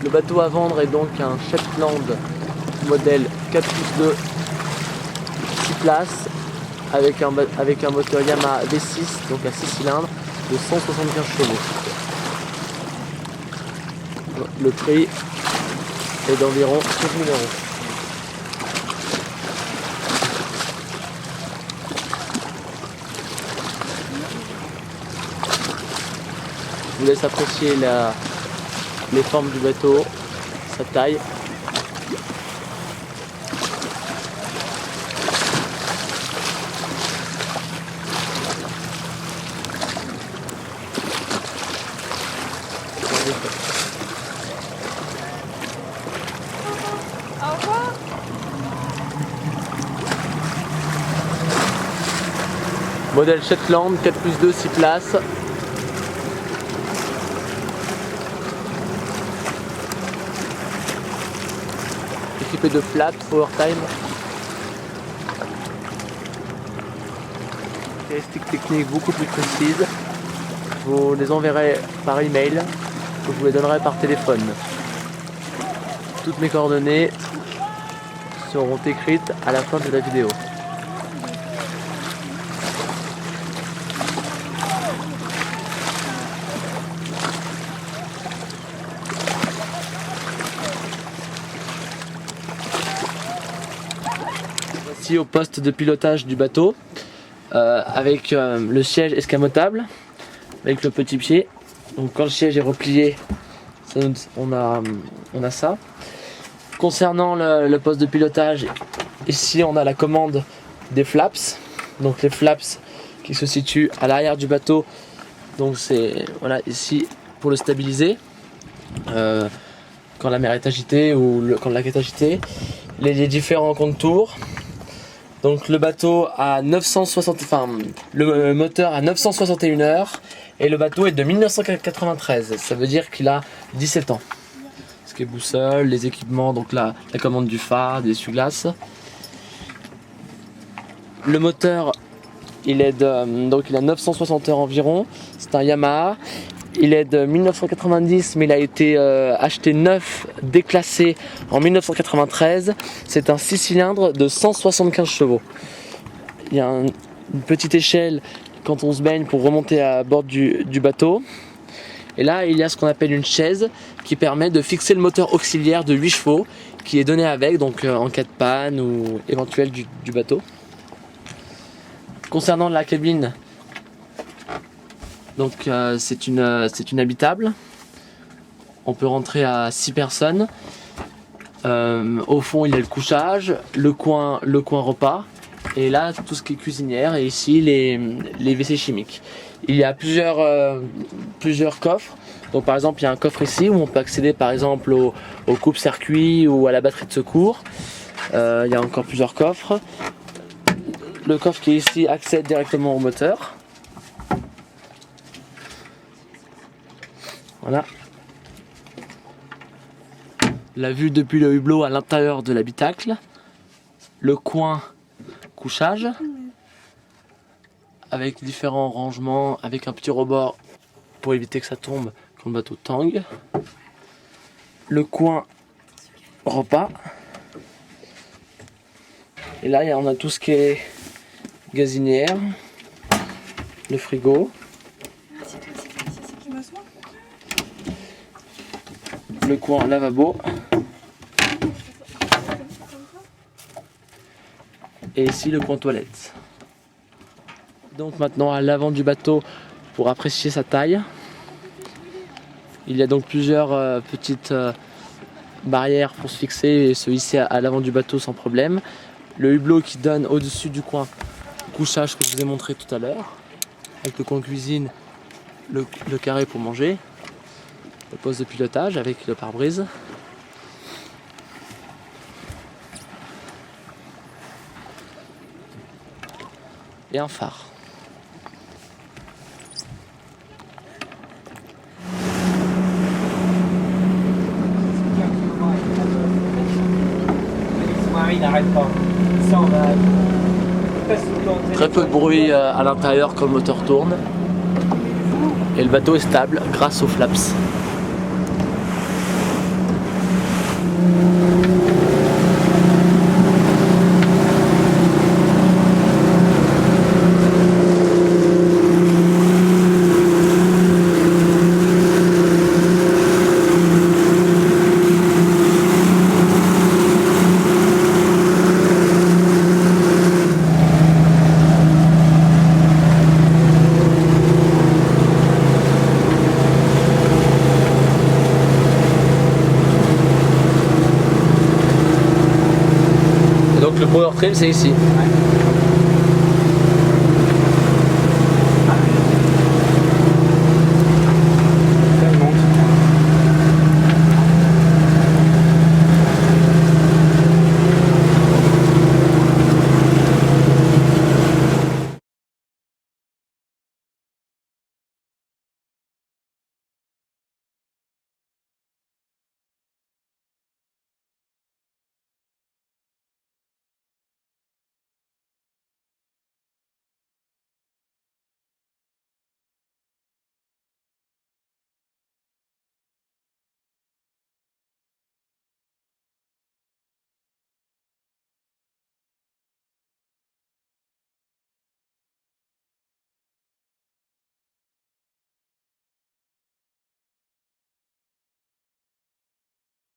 Le bateau à vendre est donc un Shetland modèle 4+2 6 places avec un moteur Yamaha V6, donc à 6 cylindres de 175 chevaux. Le prix est d'environ 15 000 €. Je vous laisse apprécier les formes du bateau, sa taille. Au revoir. Modèle Shetland 4+2 6 places. Équipé de flaps PowerTime. Caractéristiques techniques beaucoup plus précises. Je vous les enverrai par email ou je vous les donnerai par téléphone. Toutes mes coordonnées seront écrites à la fin de la vidéo. Voici au poste de pilotage du bateau avec le siège escamotable avec le petit pied. Donc quand le siège est replié, on a ça. Concernant le poste de pilotage, ici on a la commande des flaps. Donc les flaps qui se situent à l'arrière du bateau. Donc c'est voilà ici pour le stabiliser quand la mer est agitée ou quand le lac est agité. Les différents contours. Donc le bateau a 960, enfin le moteur a 961 heures et le bateau est de 1993. Ça veut dire qu'il a 17 ans. Ce qui est boussole, les équipements, donc la commande du phare, des essuie-glaces. Le moteur, il a 960 heures environ. C'est un Yamaha. Il est de 1990, mais il a été acheté neuf, déclassé en 1993. C'est un 6 cylindres de 175 chevaux. Il y a une petite échelle quand on se baigne pour remonter à bord du bateau. Et là, il y a ce qu'on appelle une chaise qui permet de fixer le moteur auxiliaire de 8 chevaux qui est donné avec, donc en cas de panne ou éventuelle du bateau. Concernant la cabine, donc c'est une habitable. On peut rentrer à 6 personnes. Au fond il y a le couchage, le coin repas. Et là tout ce qui est cuisinière et ici les WC chimiques. Il y a plusieurs coffres. Donc par exemple il y a un coffre ici où on peut accéder par exemple au coupe-circuit ou à la batterie de secours. Il y a encore plusieurs coffres. Le coffre qui est ici accède directement au moteur. Voilà. La vue depuis le hublot à l'intérieur de l'habitacle. Le coin couchage. Avec différents rangements, avec un petit rebord pour éviter que ça tombe quand le bateau tangue. Le coin repas. Et là on a tout ce qui est gazinière. Le frigo. Le coin lavabo. Et ici le coin toilette. Donc maintenant à l'avant du bateau pour apprécier sa taille. Il y a donc plusieurs petites barrières pour se fixer et se hisser à l'avant du bateau sans problème. Le hublot qui donne au-dessus du coin couchage que je vous ai montré tout à l'heure. Avec le coin cuisine, le carré pour manger. Le poste de pilotage avec le pare-brise. Et un phare. Très peu de bruit à l'intérieur quand le moteur tourne. Et le bateau est stable grâce aux flaps. donc le Power Trim c'est ici. Ouais.